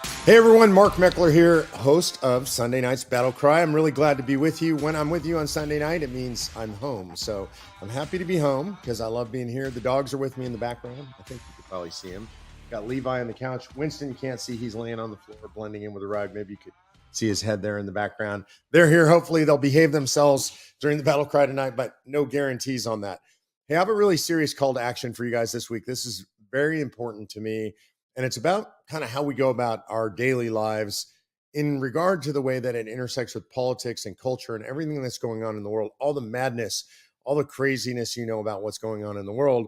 Hey everyone, Mark Meckler here, host of Sunday Night's BattleCry. I'm really glad to be with you. When I'm with you on Sunday night, it means I'm home. So I'm happy to be home because I love being here. The dogs are with me in the background. I think you could probably see him. Got Levi on the couch. Winston, you can't see. He's laying on the floor, blending in with the rug. Maybe you could see his head there in the background. They're here. Hopefully they'll behave themselves during the BattleCry tonight, but no guarantees on that. Hey, I have a really serious call to action for you guys this week. This is very important to me. And it's about kind of how we go about our daily lives in regard to the way that it intersects with politics and culture and everything that's going on in the world, all the madness, all the craziness about what's going on in the world.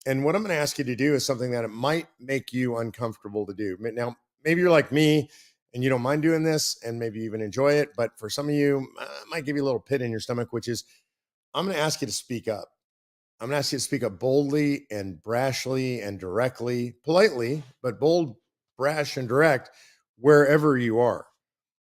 And what I'm going to ask you to do is something that it might make you uncomfortable to do. Now, maybe you're like me and you don't mind doing this and maybe you even enjoy it. But for some of you, it might give you a little pit in your stomach, which is I'm going to ask you to speak up. I'm going to ask you to speak up boldly and brashly and directly, politely, but bold, brash, and direct wherever you are.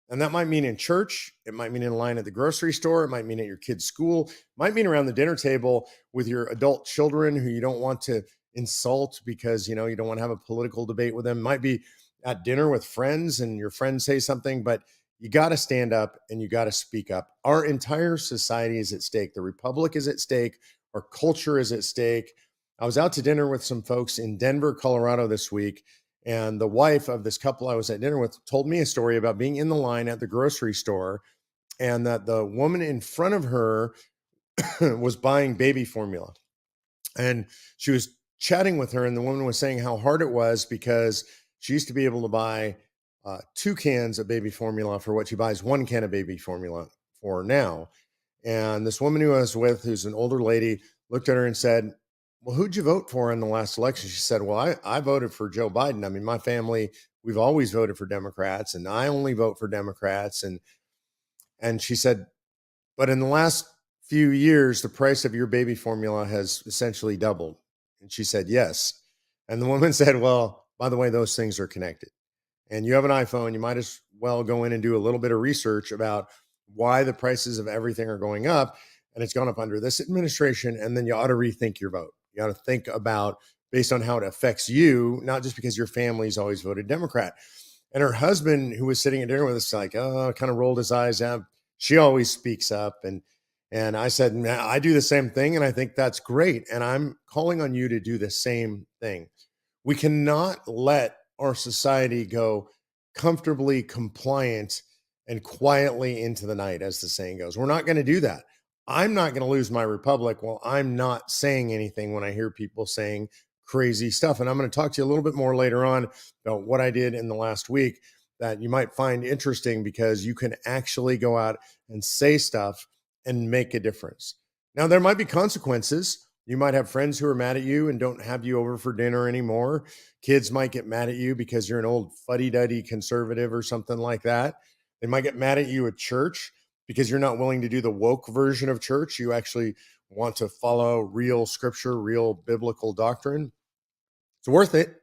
And that might mean in church. It might mean in line at the grocery store. It might mean at your kid's school. It might mean around the dinner table with your adult children who you don't want to insult because, you don't want to have a political debate with them. It might be at dinner with friends and your friends say something, but you got to stand up and you got to speak up. Our entire society is at stake. The republic is at stake. Our culture is at stake. I was out to dinner with some folks in Denver, Colorado this week, and the wife of this couple I was at dinner with told me a story about being in the line at the grocery store and that the woman in front of her was buying baby formula. And she was chatting with her, and the woman was saying how hard it was because she used to be able to buy 2 cans of baby formula for what she buys 1 can of baby formula for now. And this woman who I was with, who's an older lady, looked at her and said, well, who'd you vote for in the last election? She said, well, I voted for Joe Biden. I mean, my family, we've always voted for Democrats, and I only vote for Democrats. And she said, but in the last few years, the price of your baby formula has essentially doubled. And she said, yes. And the woman said, well, by the way, those things are connected. And you have an iPhone, you might as well go in and do a little bit of research about why the prices of everything are going up. And it's gone up under this administration. And then you ought to rethink your vote. You ought to think about based on how it affects you, not just because your family's always voted Democrat. And her husband, who was sitting at dinner with us, kind of rolled his eyes. She always speaks up. And I said, I do the same thing. And I think that's great. And I'm calling on you to do the same thing. We cannot let our society go comfortably compliant and quietly into the night, as the saying goes. We're not going to do that. I'm not going to lose my republic while I'm not saying anything when I hear people saying crazy stuff. And I'm going to talk to you a little bit more later on about what I did in the last week that you might find interesting because you can actually go out and say stuff and make a difference. Now, there might be consequences. You might have friends who are mad at you and don't have you over for dinner anymore. Kids might get mad at you because you're an old fuddy-duddy conservative or something like that. They might get mad at you at church because you're not willing to do the woke version of church. You actually want to follow real scripture, real biblical doctrine. It's worth it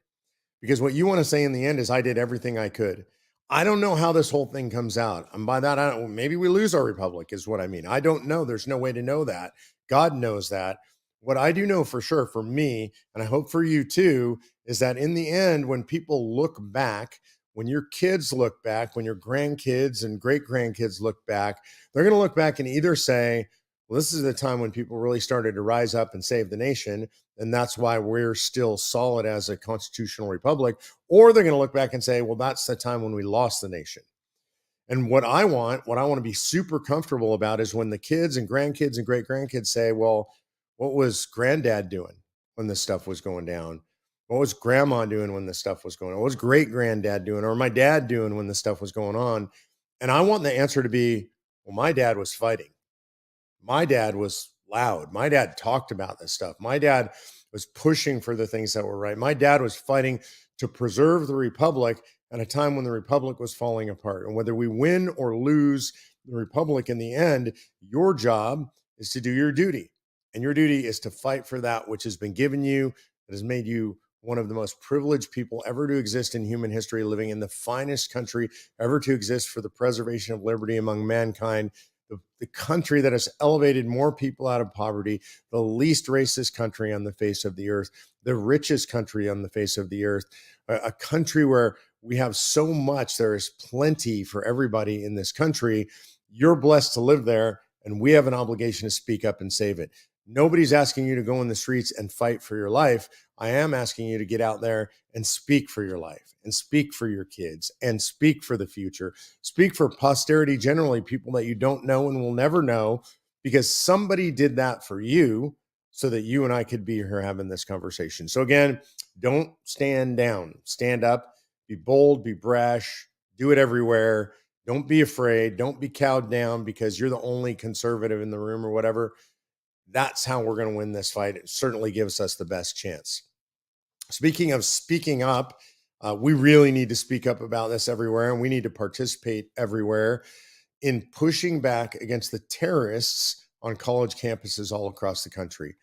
because what you want to say in the end is, I did everything I could. I don't know how this whole thing comes out. And by that, maybe we lose our republic is what I mean. I don't know. There's no way to know that. God knows that. What I do know for sure for me, and I hope for you too, is that in the end, when people look back, when your kids look back, when your grandkids and great grandkids look back, they're going to look back and either say, well, this is the time when people really started to rise up and save the nation. And that's why we're still solid as a constitutional republic. Or they're going to look back and say, well, that's the time when we lost the nation. And what I want to be super comfortable about is when the kids and grandkids and great grandkids say, well, what was granddad doing when this stuff was going down? What was grandma doing when this stuff was going on? What was great granddad doing or my dad doing when this stuff was going on? And I want the answer to be, well, my dad was fighting. My dad was loud. My dad talked about this stuff. My dad was pushing for the things that were right. My dad was fighting to preserve the republic at a time when the republic was falling apart. And whether we win or lose the republic in the end, your job is to do your duty. And your duty is to fight for that which has been given you, that has made you one of the most privileged people ever to exist in human history, living in the finest country ever to exist for the preservation of liberty among mankind, the country that has elevated more people out of poverty, the least racist country on the face of the earth, the richest country on the face of the earth, a country where We have so much. There is plenty for everybody in this country. You're blessed to live there, and we have an obligation to speak up and save it. Nobody's asking you to go in the streets and fight for your life. I am asking you to get out there and speak for your life and speak for your kids and speak for the future. Speak for posterity generally, people that you don't know and will never know, because somebody did that for you so that you and I could be here having this conversation. So again, don't stand down, stand up, be bold, be brash, do it everywhere. Don't be afraid. Don't be cowed down because you're the only conservative in the room or whatever. That's how we're going to win this fight. It certainly gives us the best chance. Speaking of speaking up, we really need to speak up about this everywhere, and we need to participate everywhere in pushing back against the terrorists on college campuses all across the country.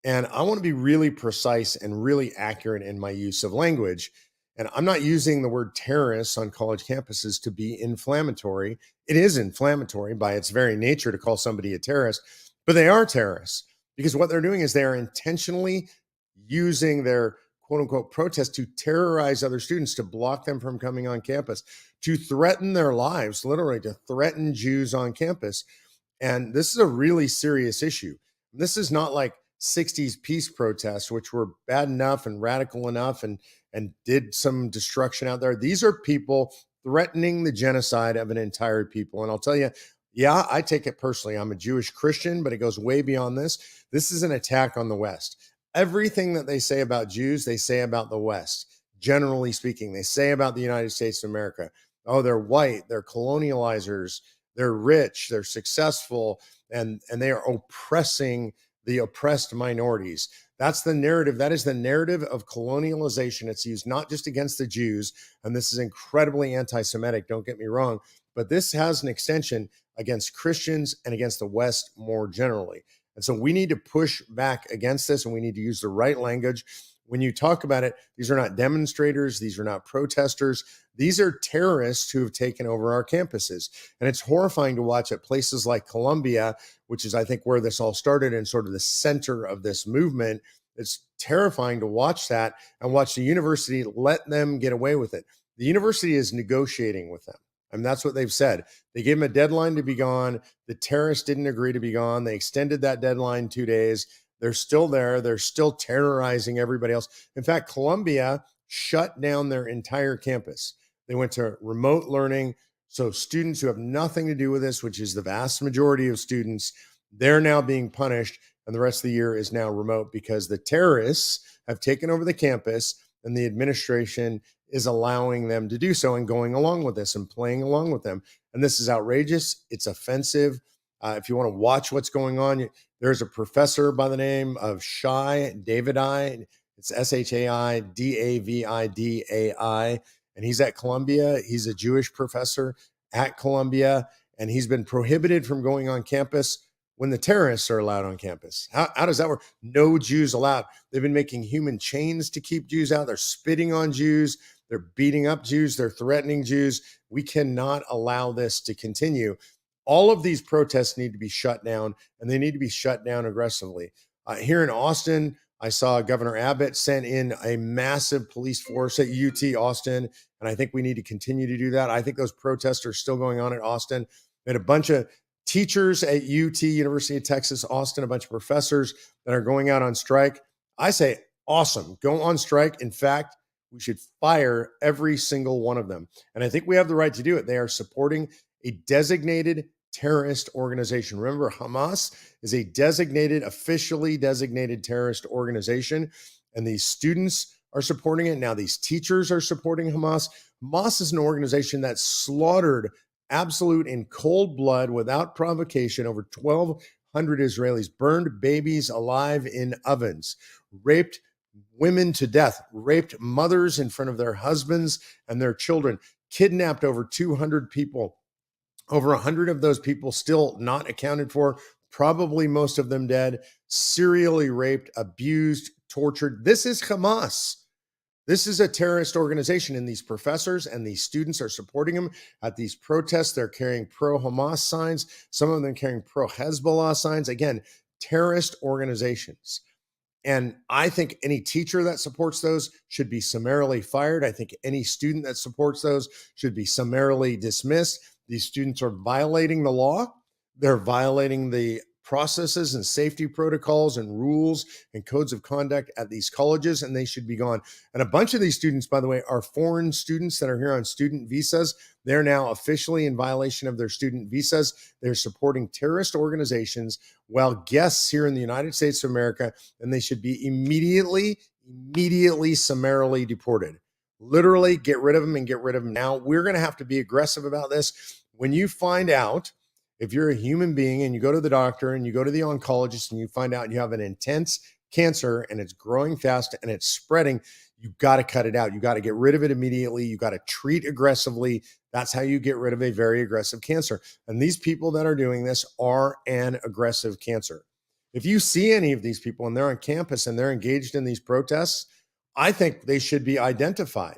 And I want to be really precise and really accurate in my use of language. And I'm not using the word terrorists on college campuses to be inflammatory. It is inflammatory by its very nature to call somebody a terrorist, but they are terrorists because what they're doing is they are intentionally using their quote unquote protest to terrorize other students, to block them from coming on campus, to threaten their lives, literally to threaten Jews on campus. And this is a really serious issue. This is not like 60s peace protests, which were bad enough and radical enough and did some destruction out there. These are people threatening the genocide of an entire people. And I'll tell you, yeah, I take it personally. I'm a Jewish Christian, but it goes way beyond this. This is an attack on the West. Everything that they say about Jews, they say about the West. Generally speaking, they say about the United States of America. Oh, they're white, they're colonializers, they're rich, they're successful, and they are oppressing the oppressed minorities. That's the narrative. That is the narrative of colonialization. It's used not just against the Jews, and this is incredibly anti-Semitic, don't get me wrong, but this has an extension against Christians and against the West more generally. And so we need to push back against this, and we need to use the right language. When you talk about it, these are not demonstrators. These are not protesters. These are terrorists who have taken over our campuses. And it's horrifying to watch at places like Columbia, which is, I think, where this all started and sort of the center of this movement. It's terrifying to watch that and watch the university let them get away with it. The university is negotiating with them. And that's what they've said. They gave them a deadline to be gone. The terrorists didn't agree to be gone. They extended that deadline 2 days. They're still there. They're still terrorizing everybody else. In fact, Columbia shut down their entire campus. They went to remote learning. So students who have nothing to do with this, which is the vast majority of students, they're now being punished. And the rest of the year is now remote because the terrorists have taken over the campus and the administration is allowing them to do so and going along with this and playing along with them. And this is outrageous. It's offensive. If you want to watch what's going on, there's a professor by the name of Shai Davidai. It's Shaidavidai, and he's at Columbia. He's a Jewish professor at Columbia, and he's been prohibited from going on campus when the terrorists are allowed on campus. How does that work? No Jews allowed. They've been making human chains to keep Jews out. They're spitting on Jews. They're beating up Jews. They're threatening Jews. We cannot allow this to continue. All of these protests need to be shut down, and they need to be shut down aggressively. Here in Austin, I saw Governor Abbott sent in a massive police force at UT Austin, and I think we need to continue to do that. I think those protests are still going on at Austin. And a bunch of teachers at UT, University of Texas, Austin, a bunch of professors that are going out on strike. I say, awesome, go on strike. In fact, we should fire every single one of them. And I think we have the right to do it. They are supporting a designated terrorist organization. Remember, Hamas is a officially designated terrorist organization, and these students are supporting it. Now, these teachers are supporting Hamas. Hamas is an organization that slaughtered absolute in cold blood without provocation over 1,200 Israelis, burned babies alive in ovens, raped women to death, raped mothers in front of their husbands and their children, kidnapped over 200 people. Over 100 of those people still not accounted for, probably most of them dead, serially raped, abused, tortured. This is Hamas. This is a terrorist organization, and these professors and these students are supporting them at these protests. They're carrying pro-Hamas signs. Some of them carrying pro-Hezbollah signs. Again, terrorist organizations. And I think any teacher that supports those should be summarily fired. I think any student that supports those should be summarily dismissed. These students are violating the law. They're violating the processes and safety protocols and rules and codes of conduct at these colleges, and they should be gone. And a bunch of these students, by the way, are foreign students that are here on student visas. They're now officially in violation of their student visas. They're supporting terrorist organizations while guests here in the United States of America, and they should be immediately, summarily deported. Literally get rid of them and get rid of them now. We're going to have to be aggressive about this. When you find out, if you're a human being and you go to the doctor and you go to the oncologist and you find out you have an intense cancer and it's growing fast and it's spreading, you got to cut it out. You got to get rid of it immediately. You got to treat aggressively. That's how you get rid of a very aggressive cancer. And these people that are doing this are an aggressive cancer. If you see any of these people and they're on campus and they're engaged in these protests, I think they should be identified.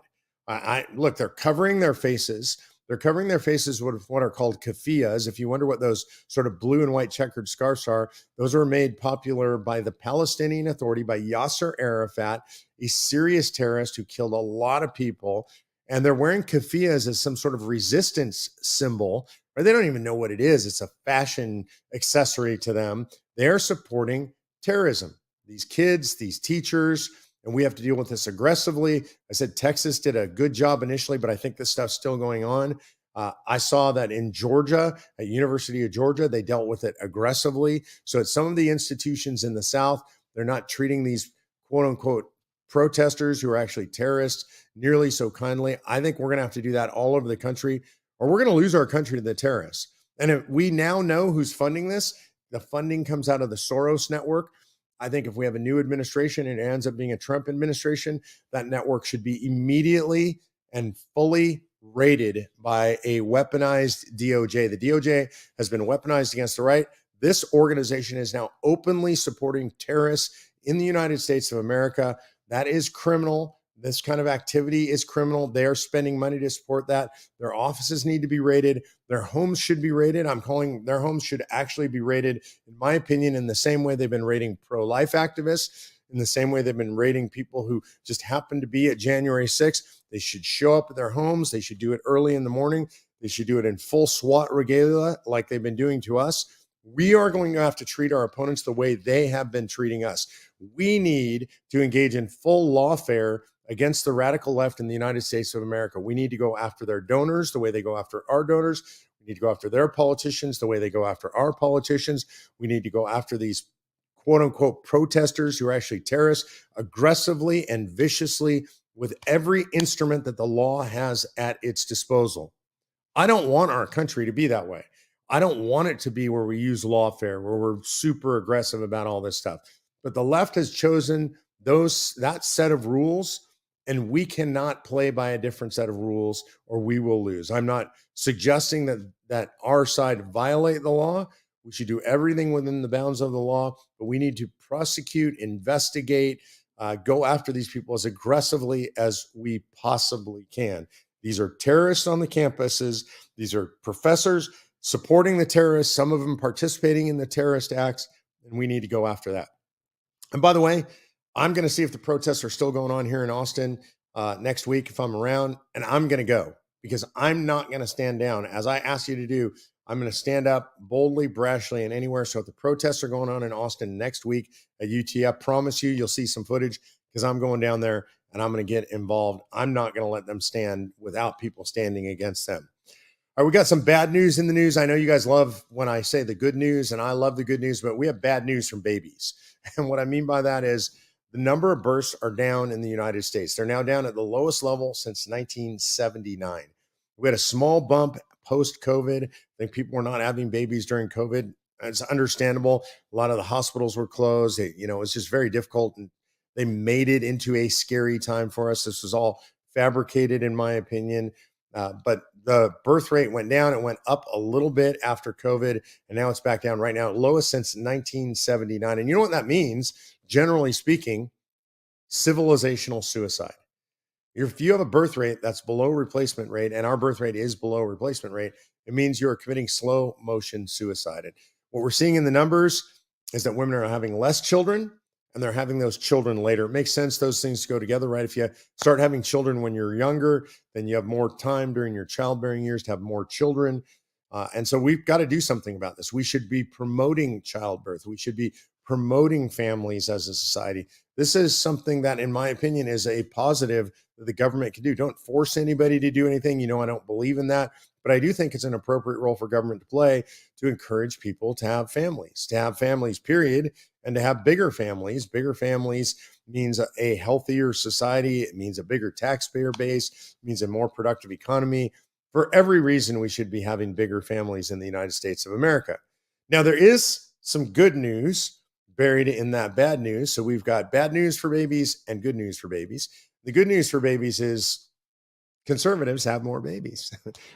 Look, they're covering their faces. They're covering their faces with what are called keffiyehs. If you wonder what those sort of blue and white checkered scarves are, those were made popular by the Palestinian Authority, by Yasser Arafat, a serious terrorist who killed a lot of people. And they're wearing keffiyehs as some sort of resistance symbol, or they don't even know what it is. It's a fashion accessory to them. They're supporting terrorism. These kids, these teachers, and we have to deal with this aggressively. I said Texas did a good job initially, but I think this stuff's still going on. I saw that in Georgia, at University of Georgia, they dealt with it aggressively. So at some of the institutions in the South, they're not treating these quote unquote protesters who are actually terrorists nearly so kindly. I think we're going to have to do that all over the country, or we're going to lose our country to the terrorists. And if we now know who's funding this. The funding comes out of the Soros network. I think if we have a new administration and it ends up being a Trump administration, that network should be immediately and fully raided by a weaponized DOJ. The DOJ has been weaponized against the right. This organization is now openly supporting terrorists in the United States of America. That is criminal. This kind of activity is criminal. They are spending money to support that. Their offices need to be raided. Their homes should be raided. I'm calling their homes should actually be raided, in my opinion, in the same way they've been raiding pro-life activists, in the same way they've been raiding people who just happen to be at January 6th. They should show up at their homes. They should do it early in the morning. They should do it in full SWAT regalia like they've been doing to us. We are going to have to treat our opponents the way they have been treating us. We need to engage in full lawfare against the radical left in the United States of America. We need to go after their donors the way they go after our donors. We need to go after their politicians the way they go after our politicians. We need to go after these quote unquote protesters who are actually terrorists aggressively and viciously with every instrument that the law has at its disposal. I don't want our country to be that way. I don't want it to be where we use lawfare, where we're super aggressive about all this stuff. But the left has chosen that set of rules, and we cannot play by a different set of rules or we will lose. I'm not suggesting that our side violate the law. We should do everything within the bounds of the law, but we need to prosecute, investigate, go after these people as aggressively as we possibly can. These are terrorists on the campuses. These are professors supporting the terrorists, some of them participating in the terrorist acts, and we need to go after that. And by the way, I'm going to see if the protests are still going on here in Austin next week if I'm around, and I'm going to go because I'm not going to stand down. As I asked you to do, I'm going to stand up boldly, brashly, and anywhere. So if the protests are going on in Austin next week at UT, I promise you'll see some footage because I'm going down there and I'm going to get involved. I'm not going to let them stand without people standing against them. All right, we got some bad news in the news. I know you guys love when I say the good news, and I love the good news, but we have bad news from babies. And what I mean by that is the number of births are down in the United States. They're now down at the lowest level since 1979. We had a small bump post-COVID. I think people were not having babies during COVID. It's understandable. A lot of the hospitals were closed. It's just very difficult, and they made it into a scary time for us. This was all fabricated, in my opinion. But the birth rate went down. It went up a little bit after COVID, and now it's back down right now, lowest since 1979. And you know what that means? Generally speaking, civilizational suicide. If you have a birth rate that's below replacement rate, and our birth rate is below replacement rate, it means you're committing slow motion suicide. And what we're seeing in the numbers is that women are having less children and they're having those children later. It makes sense those things go together, right? If you start having children when you're younger, then you have more time during your childbearing years to have more children. And so we've got to do something about this. We should be promoting childbirth. We should be promoting families as a society. This is something that, in my opinion, is a positive that the government can do. Don't force anybody to do anything. I don't believe in that, but I do think it's an appropriate role for government to play to encourage people to have families, period, and to have bigger families. Bigger families means a healthier society. It means a bigger taxpayer base, it means a more productive economy. For every reason, we should be having bigger families in the United States of America. Now, there is some good news buried in that bad news. So we've got bad news for babies and good news for babies. The good news for babies is conservatives have more babies,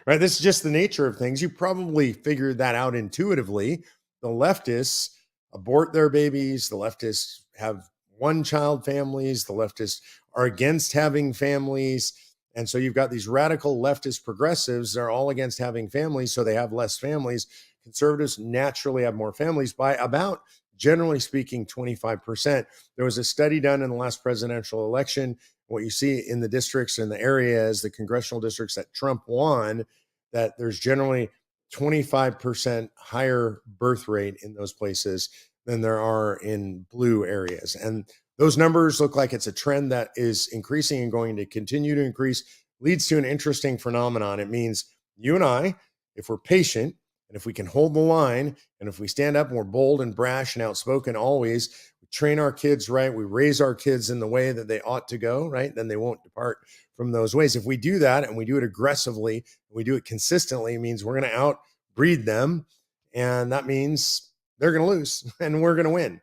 right? This is just the nature of things. You probably figured that out intuitively. The leftists abort their babies. The leftists have one child families. The leftists are against having families. And so you've got these radical leftist progressives. They're all against having families, so they have less families. Conservatives naturally have more families by about, generally speaking, 25%. There was a study done in the last presidential election. What you see in the districts and the areas, the congressional districts that Trump won, that there's generally 25% higher birth rate in those places than there are in blue areas. And those numbers look like it's a trend that is increasing and going to continue to increase. Leads to an interesting phenomenon. It means you and I, if we're patient, and if we can hold the line, and if we stand up and we're bold and brash and outspoken always, we train our kids right, we raise our kids in the way that they ought to go, right, then they won't depart from those ways. If we do that and we do it aggressively, and we do it consistently, it means we're going to outbreed them. And that means they're going to lose and we're going to win.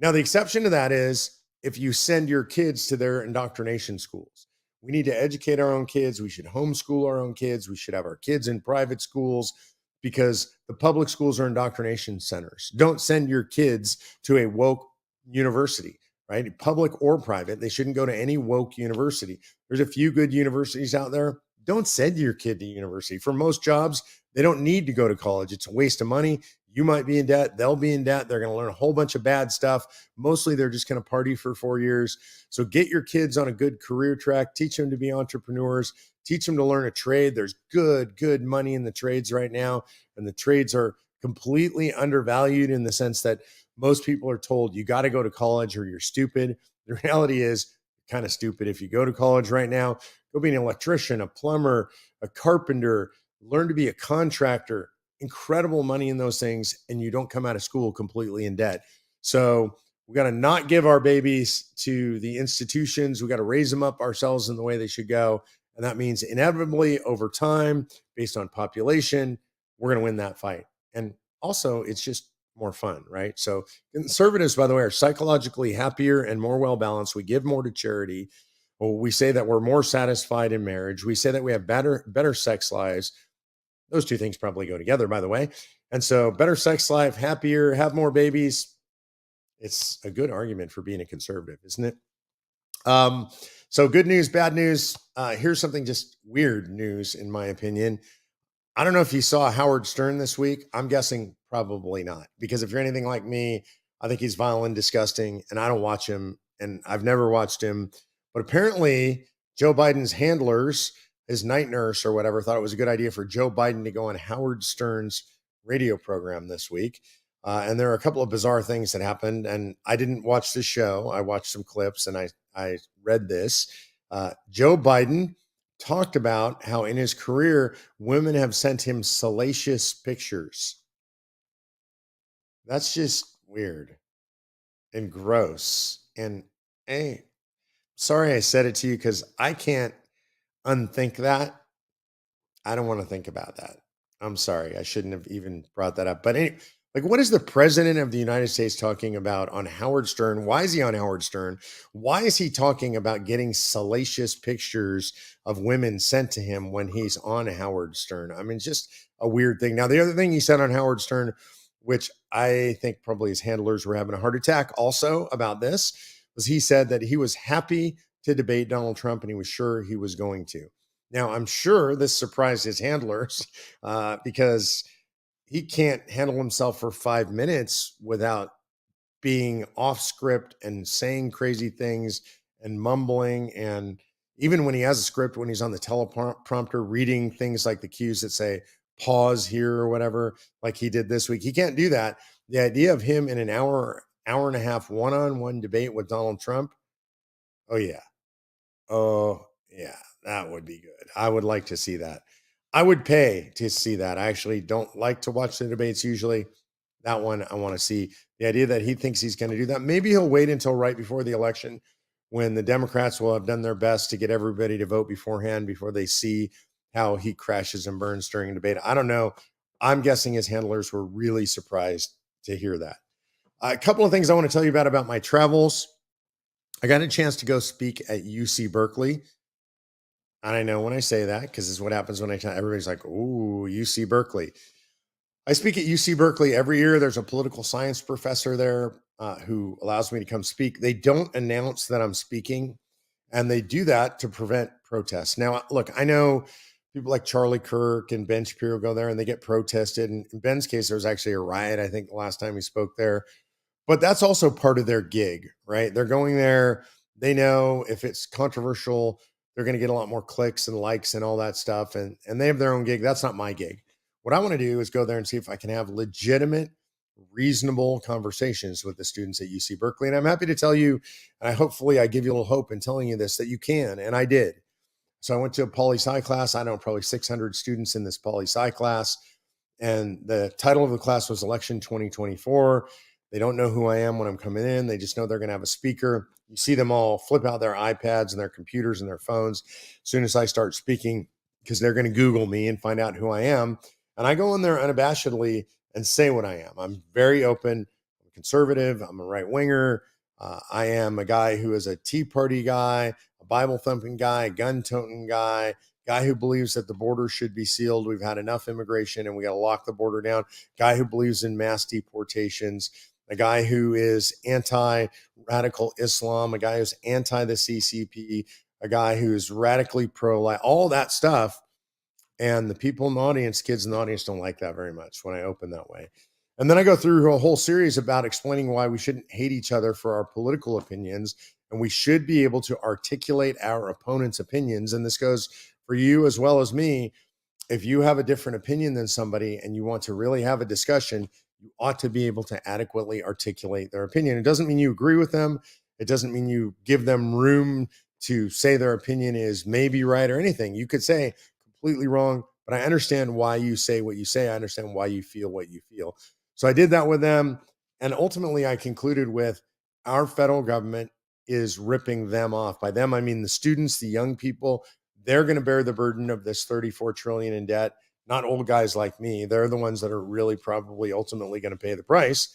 Now, the exception to that is if you send your kids to their indoctrination schools. We need to educate our own kids. We should homeschool our own kids. We should have our kids in private schools because the public schools are indoctrination centers. Don't send your kids to a woke university, right? Public or private. They shouldn't go to any woke university. There's a few good universities out there. Don't send your kid to university. For most jobs, they don't need to go to college. It's a waste of money. You might be in debt. They'll be in debt. They're going to learn a whole bunch of bad stuff. Mostly they're just going to party for 4 years. So get your kids on a good career track. Teach them to be entrepreneurs. Teach them to learn a trade. There's good money in the trades right now. And the trades are completely undervalued in the sense that most people are told you got to go to college or you're stupid. The reality is kind of stupid. If you go to college right now, go be an electrician, a plumber, a carpenter, learn to be a contractor. Incredible money in those things, and you don't come out of school completely in debt. So we got to not give our babies to the institutions. We got to raise them up ourselves in the way they should go. And that means inevitably over time, based on population, we're going to win that fight. And also, it's just more fun, right? So conservatives, by the way, are psychologically happier and more well-balanced. We give more to charity. We say that we're more satisfied in marriage. We say that we have better sex lives. Those two things probably go together, by the way. And so better sex life, happier, have more babies. It's a good argument for being a conservative, isn't it? So good news, bad news. Here's something just weird news, in my opinion. I don't know if you saw Howard Stern this week. I'm guessing probably not, because if you're anything like me, I think he's vile and disgusting, and I don't watch him, and I've never watched him. But apparently, Joe Biden's handlers, his night nurse or whatever, thought it was a good idea for Joe Biden to go on Howard Stern's radio program this week. And there are a couple of bizarre things that happened. And I didn't watch the show. I watched some clips and I read this. Joe Biden talked about how in his career, women have sent him salacious pictures. That's just weird and gross. And hey, sorry I said it to you because I can't unthink that. I don't want to think about that. I'm sorry. I shouldn't have even brought that up. But anyway, like, what is the president of the United States talking about on Howard Stern? Why is he on Howard Stern? Why is he talking about getting salacious pictures of women sent to him when he's on Howard Stern? I mean, just a weird thing. Now, the other thing he said on Howard Stern, which I think probably his handlers were having a heart attack also about this, was he said that he was happy to debate Donald Trump and he was sure he was going to. Now, I'm sure this surprised his handlers because he can't handle himself for 5 minutes without being off script and saying crazy things and mumbling. And even when he has a script, when he's on the teleprompter reading things like the cues that say pause here or whatever, like he did this week, he can't do that. The idea of him in an hour and a half one-on-one debate with Donald Trump, oh yeah. Oh, yeah, that would be good. I would like to see that. I would pay to see that. I actually don't like to watch the debates usually. That one I want to see. The idea that he thinks he's going to do that. Maybe he'll wait until right before the election when the Democrats will have done their best to get everybody to vote beforehand before they see how he crashes and burns during a debate. I don't know. I'm guessing his handlers were really surprised to hear that. A couple of things I want to tell you about my travels. I got a chance to go speak at UC Berkeley. And I know when I say that, because this is what happens when I tell everybody's like, ooh, UC Berkeley. I speak at UC Berkeley every year. There's a political science professor there who allows me to come speak. They don't announce that I'm speaking, and they do that to prevent protests. Now, look, I know people like Charlie Kirk and Ben Shapiro go there and they get protested. And in Ben's case, there was actually a riot, I think, the last time he spoke there. But that's also part of their gig, right? They're going there. They know if it's controversial, they're going to get a lot more clicks and likes and all that stuff. And they have their own gig. That's not my gig. What I want to do is go there and see if I can have legitimate, reasonable conversations with the students at UC Berkeley. And I'm happy to tell you, and hopefully I give you a little hope in telling you this, that you can. And I did. So I went to a poli-sci class. I know probably 600 students in this poli-sci class. And the title of the class was Election 2024. They don't know who I am when I'm coming in. They just know they're going to have a speaker. You see them all flip out their iPads and their computers and their phones as soon as I start speaking, because they're going to Google me and find out who I am. And I go in there unabashedly and say what I am. I'm very open. I'm a conservative. I'm a right winger. I am a guy who is a Tea Party guy, a Bible thumping guy, gun toting guy who believes that the border should be sealed. We've had enough immigration and we got to lock the border down. Guy who believes in mass deportations. A guy who is anti-radical Islam. A guy who's anti the CCP. A guy who's radically pro-life. All that stuff. And the people in the audience, kids in the audience, don't like that very much when I open that way. And then I go through a whole series about explaining why we shouldn't hate each other for our political opinions. And we should be able to articulate our opponent's opinions. And this goes for you as well as me. If you have a different opinion than somebody and you want to really have a discussion, you ought to be able to adequately articulate their opinion. It doesn't mean you agree with them. It doesn't mean you give them room to say their opinion is maybe right or anything. You could say completely wrong, but I understand why you say what you say. I understand why you feel what you feel. So I did that with them. And ultimately, I concluded with our federal government is ripping them off. By them, I mean the students, the young people. They're going to bear the burden of this 34 trillion in debt, not old guys like me. They're the ones that are really probably ultimately going to pay the price.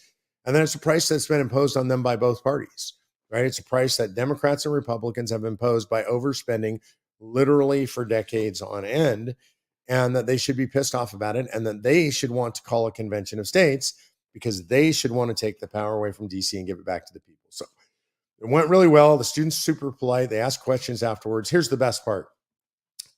And then it's a price that's been imposed on them by both parties, right? It's a price that Democrats and Republicans have imposed by overspending literally for decades on end, and that they should be pissed off about it, and that they should want to call a convention of states because they should want to take the power away from DC and give it back to the people. So it went really well. The students super polite. They asked questions afterwards. Here's the best part.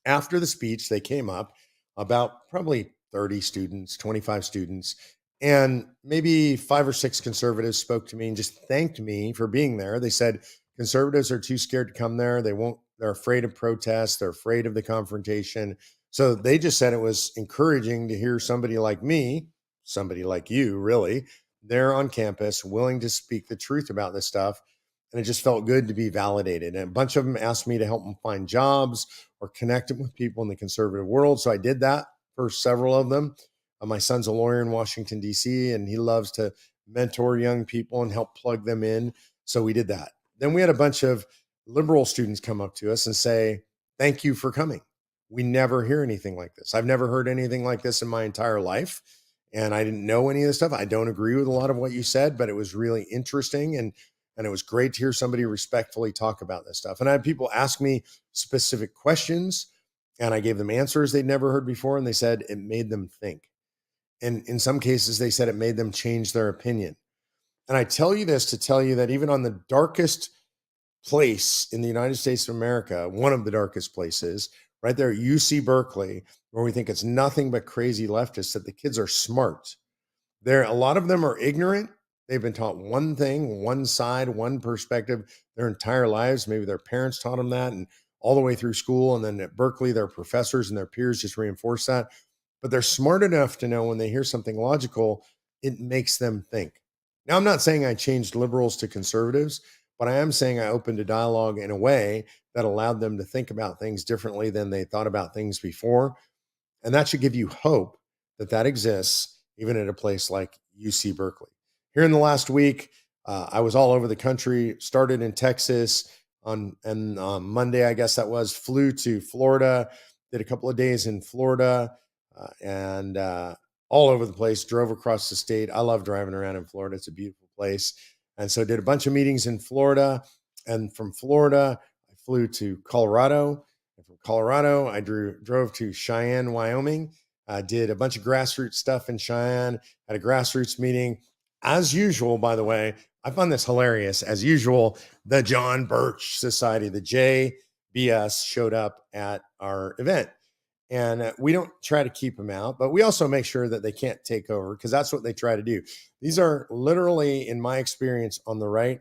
After the speech, they came up, about probably 30 students, 25 students, and maybe 5 or 6 conservatives spoke to me and just thanked me for being there. They said conservatives are too scared to come there. They're afraid of protests. They're afraid of the confrontation. So they just said it was encouraging to hear somebody like me, somebody like you, really, there on campus, willing to speak the truth about this stuff. And it just felt good to be validated. And a bunch of them asked me to help them find jobs or connect them with people in the conservative world. So I did that for several of them. My son's a lawyer in Washington, D.C., and he loves to mentor young people and help plug them in. So we did that. Then we had a bunch of liberal students come up to us and say, thank you for coming. We never hear anything like this. I've never heard anything like this in my entire life. And I didn't know any of this stuff. I don't agree with a lot of what you said, but it was really interesting. And it was great to hear somebody respectfully talk about this stuff. And I had people ask me specific questions, and I gave them answers they'd never heard before. And they said it made them think. And in some cases, they said it made them change their opinion. And I tell you this to tell you that even on the darkest place in the United States of America, one of the darkest places, right there at UC Berkeley, where we think it's nothing but crazy leftists, that the kids are smart. A lot of them are ignorant, They've been taught one thing, one side, one perspective their entire lives. Maybe their parents taught them that, and all the way through school. And then at Berkeley, their professors and their peers just reinforce that. But they're smart enough to know when they hear something logical, it makes them think. Now, I'm not saying I changed liberals to conservatives, but I am saying I opened a dialogue in a way that allowed them to think about things differently than they thought about things before. And that should give you hope that that exists, even at a place like UC Berkeley. Here in the last week, I was all over the country, started in Texas and Monday, I guess that was, flew to Florida, did a couple of days in Florida, and all over the place, drove across the state. I love driving around in Florida. It's a beautiful place. And so did a bunch of meetings in Florida. And from Florida, I flew to Colorado. And from Colorado, I drove to Cheyenne, Wyoming. Did a bunch of grassroots stuff in Cheyenne, had a grassroots meeting. As usual, by the way, I found this hilarious. As usual, the John Birch Society, the JBS, showed up at our event. And we don't try to keep them out, but we also make sure that they can't take over because that's what they try to do. These are literally, in my experience on the right,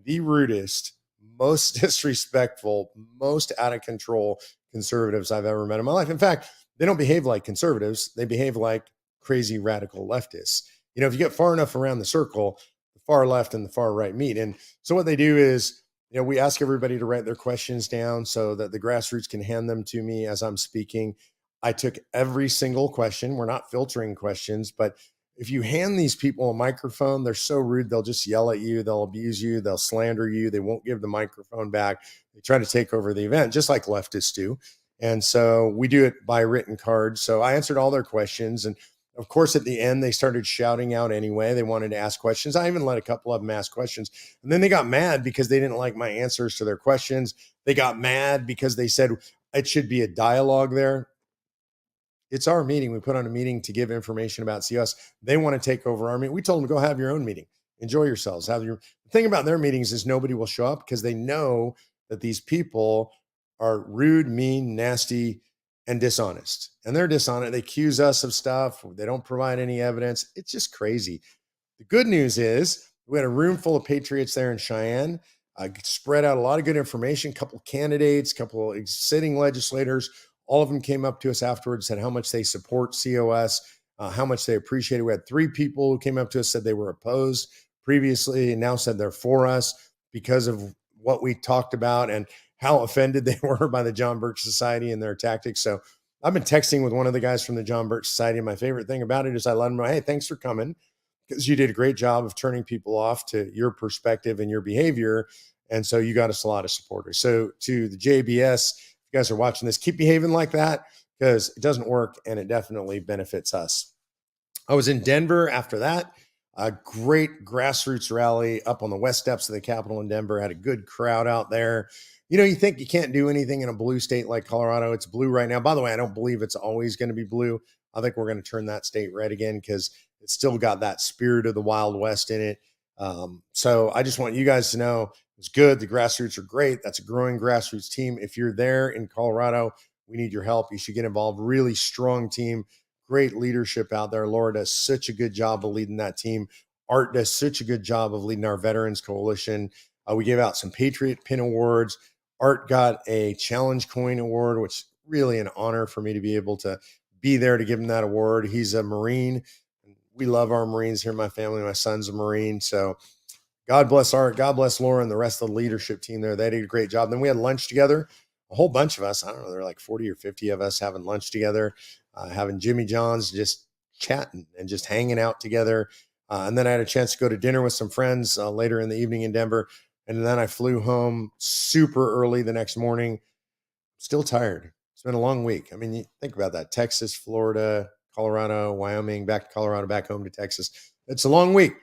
the rudest, most disrespectful, most out of control conservatives I've ever met in my life. In fact, they don't behave like conservatives, they behave like crazy radical leftists. You know, if you get far enough around the circle, the far left and the far right meet. And so what they do is, you know, we ask everybody to write their questions down so that the grassroots can hand them to me as I'm speaking. I took every single question. We're not filtering questions, but if you hand these people a microphone, they're so rude. They'll just yell at you. They'll abuse you. They'll slander you. They won't give the microphone back. They try to take over the event, just like leftists do. And so we do it by written cards. So I answered all their questions. And of course, at the end, they started shouting out anyway. They wanted to ask questions. I even let a couple of them ask questions. And then they got mad because they didn't like my answers to their questions. They got mad because they said it should be a dialogue there. It's our meeting. We put on a meeting to give information about CS. They want to take over our meeting. We told them, go have your own meeting. Enjoy yourselves. The thing about their meetings is nobody will show up because they know that these people are rude, mean, nasty, and dishonest. And they're dishonest. They accuse us of stuff. They don't provide any evidence. It's just crazy. The good news is we had a room full of patriots there in Cheyenne. Spread out a lot of good information, couple candidates, couple sitting legislators. All of them came up to us afterwards, said how much they support COS, how much they appreciate it. We had 3 people who came up to us, said they were opposed previously, and now said they're for us because of what we talked about and how offended they were by the John Birch Society and their tactics. So I've been texting with one of the guys from the John Birch Society, and my favorite thing about it is I let him know, hey, thanks for coming, because you did a great job of turning people off to your perspective and your behavior. And so you got us a lot of supporters. So to the JBS, if you guys are watching this, keep behaving like that because it doesn't work and it definitely benefits us. I was in Denver after that. A great grassroots rally up on the west steps of the Capitol in Denver. Had a good crowd out there. You know, you think you can't do anything in a blue state like Colorado. It's blue right now. By the way, I don't believe it's always going to be blue. I think we're going to turn that state red again because it's still got that spirit of the Wild West in it. So I just want you guys to know it's good. The grassroots are great. That's a growing grassroots team. If you're there in Colorado, we need your help. You should get involved. Really strong team. Great leadership out there. Laura does such a good job of leading that team. Art does such a good job of leading our Veterans Coalition. We gave out some Patriot Pin Awards. Art got a Challenge Coin Award, which is really an honor for me to be able to be there to give him that award. He's a Marine. We love our Marines here in my family. My son's a Marine. So God bless Art. God bless Laura and the rest of the leadership team there. They did a great job. Then we had lunch together. A whole bunch of us. I don't know. There were like 40 or 50 of us having lunch together, having Jimmy John's, just chatting and just hanging out together. And then I had a chance to go to dinner with some friends later in the evening in Denver. And then I flew home super early the next morning. Still tired. It's been a long week. I mean, you think about that. Texas, Florida, Colorado, Wyoming, back to Colorado, back home to Texas. It's a long week.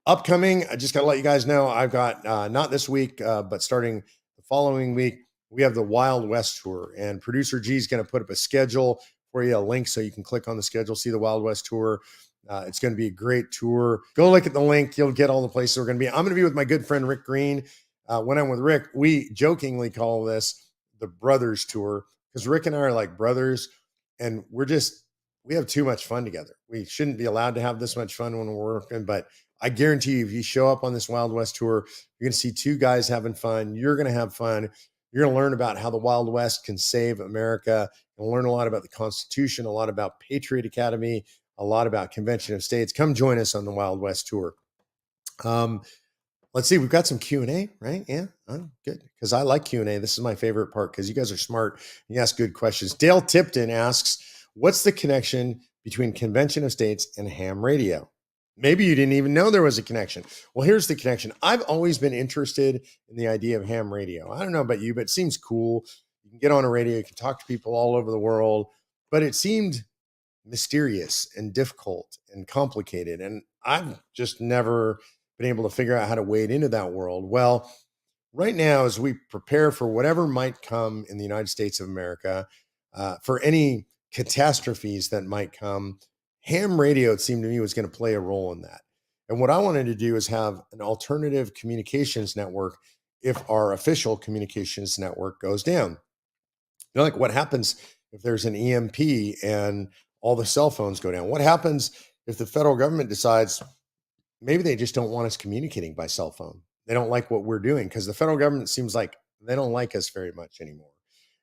Upcoming, I just got to let you guys know, I've got, not this week, but starting the following week, we have the Wild West Tour. And Producer G is going to put up a schedule for you, a link so you can click on the schedule, see the Wild West Tour. It's going to be a great tour. Go look at the link. You'll get all the places we're going to be. I'm going to be with my good friend Rick Green. When I'm with Rick, we jokingly call this the Brothers Tour because Rick and I are like brothers, and we have too much fun together. We shouldn't be allowed to have this much fun when we're working, but I guarantee you, if you show up on this Wild West tour, you're going to see two guys having fun. You're going to have fun. You're going to learn about how the Wild West can save America. You'll learn a lot about the Constitution, a lot about Patriot Academy, a lot about Convention of States. Come join us on the Wild West tour. Let's see. We've got some Q&A, right? Yeah, good. Because I like Q&A. This is my favorite part because you guys are smart. You ask good questions. Dale Tipton asks, what's the connection between Convention of States and ham radio? Maybe you didn't even know there was a connection. Well, here's the connection. I've always been interested in the idea of ham radio. I don't know about you, but it seems cool. You can get on a radio, you can talk to people all over the world, but it seemed mysterious and difficult and complicated. And I've just never been able to figure out how to wade into that world. Well, right now, as we prepare for whatever might come in the United States of America, for any catastrophes that might come, ham radio, it seemed to me, was going to play a role in that. And what I wanted to do is have an alternative communications network if our official communications network goes down. You know, like what happens if there's an EMP and all the cell phones go down? What happens if the federal government decides maybe they just don't want us communicating by cell phone? They don't like what we're doing because the federal government seems like they don't like us very much anymore.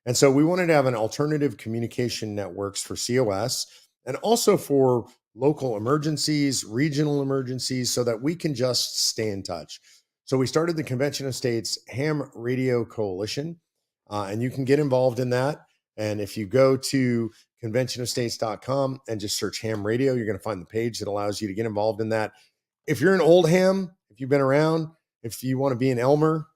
And so we wanted to have an alternative communication networks for COS and also for local emergencies, regional emergencies, so that we can just stay in touch. So we started the Convention of States Ham Radio Coalition, and you can get involved in that. And if you go to conventionofstates.com and just search ham radio, you're going to find the page that allows you to get involved in that. If you're an old ham, if you've been around, if you want to be an Elmer,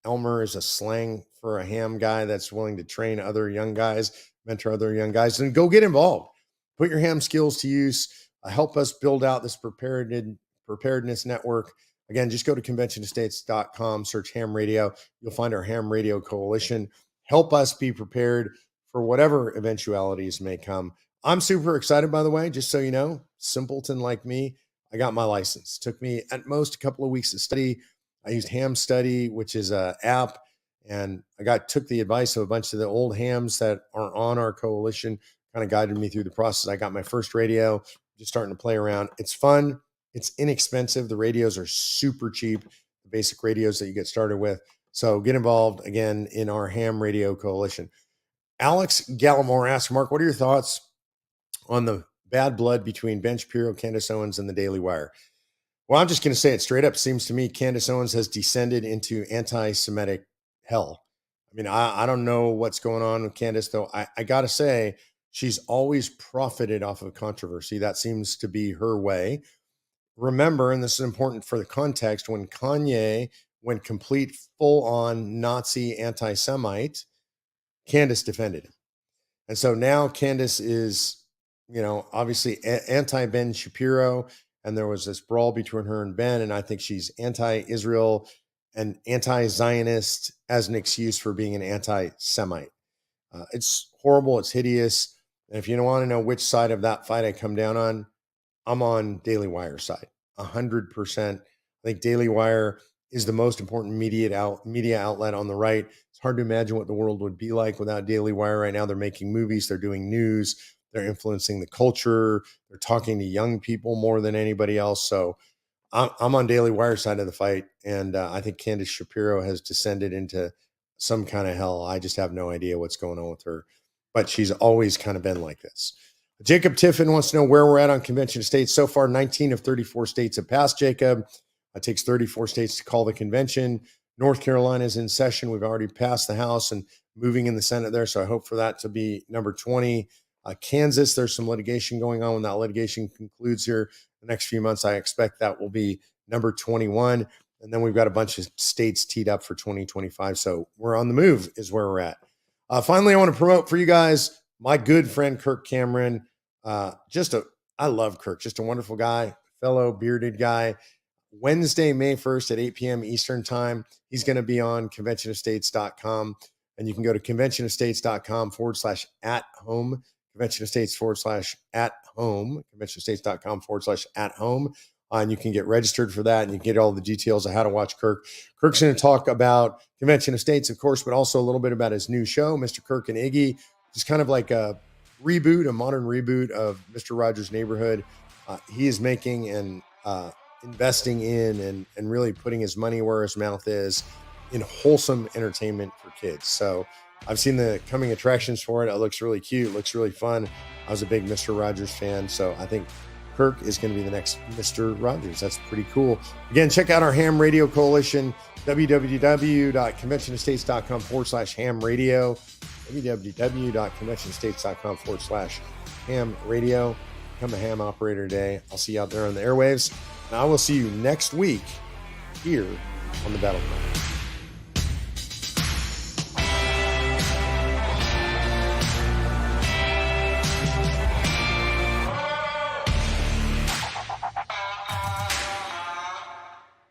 Elmer is a slang for a ham guy that's willing to train other young guys, mentor other young guys, then go get involved. Put your ham skills to use. Help us build out this preparedness network. Again, just go to conventionofstates.com, search ham radio. You'll find our ham radio coalition. Help us be prepared for whatever eventualities may come. I'm super excited, by the way, just so you know, simpleton like me, I got my license. Took me at most a couple of weeks to study. I used Ham Study, which is an app, and I took the advice of a bunch of the old hams that are on our coalition, kind of guided me through the process. I got my first radio, just starting to play around. It's fun. It's inexpensive. The radios are super cheap, the basic radios that you get started with. So get involved, again, in our ham radio coalition. Alex Gallimore asks, Mark, what are your thoughts on the bad blood between Ben Shapiro, Candace Owens, and the Daily Wire? Well, I'm just going to say it straight up. Seems to me Candace Owens has descended into anti-Semitic hell. I mean, I don't know what's going on with Candace, though. I got to say, she's always profited off of controversy. That seems to be her way. Remember, and this is important for the context, when Kanye went complete full-on Nazi anti-Semite, Candace defended him. And so now Candace is, obviously anti-Ben Shapiro, and there was this brawl between her and Ben, and I think she's anti-Israel and anti-Zionist as an excuse for being an anti-Semite. It's horrible. It's hideous. And if you don't want to know which side of that fight I come down on, I'm on Daily Wire side, 100%. I think Daily Wire is the most important media outlet on the right. It's hard to imagine what the world would be like without Daily Wire right now. They're making movies. They're doing news. They're influencing the culture. They're talking to young people more than anybody else. So I'm on Daily Wire side of the fight. And I think Candace Shapiro has descended into some kind of hell. I just have no idea what's going on with her. But she's always kind of been like this. Jacob Tiffin wants to know where we're at on Convention of States. So far, 19 of 34 states have passed, Jacob. It takes 34 states to call the convention. North Carolina is in session. We've already passed the House and moving in the Senate there. So I hope for that to be number 20. Kansas, there's some litigation going on. When that litigation concludes here the next few months, I expect that will be number 21. And then we've got a bunch of states teed up for 2025. So we're on the move is where we're at. Finally, I want to promote for you guys my good friend, Kirk Cameron. I love Kirk, just a wonderful guy, fellow bearded guy. Wednesday, May 1st at 8 p.m. Eastern time, he's going to be on conventionofstates.com. And you can go to conventionofstates.com/@home, conventionofstates/@home, conventionofstates.com/@home. And you can get registered for that and you can get all the details of how to watch Kirk. Kirk's going to talk about Convention of States, of course, but also a little bit about his new show, Mr. Kirk and Iggy. Just kind of like a modern reboot of Mr. Rogers' Neighborhood. He is making an investing in and really putting his money where his mouth is in wholesome entertainment for kids. So I've seen the coming attractions for it. It looks really cute, looks really fun. I was a big Mr. Rogers fan, so I think Kirk is going to be the next Mr. Rogers. That's pretty cool. Again, check out our Ham Radio Coalition, www.conventionestates.com/ham radio, www.conventionestates.com/ham radio. Become a ham operator today. I'll see you out there on the airwaves, and I will see you next week here on the BattleCry.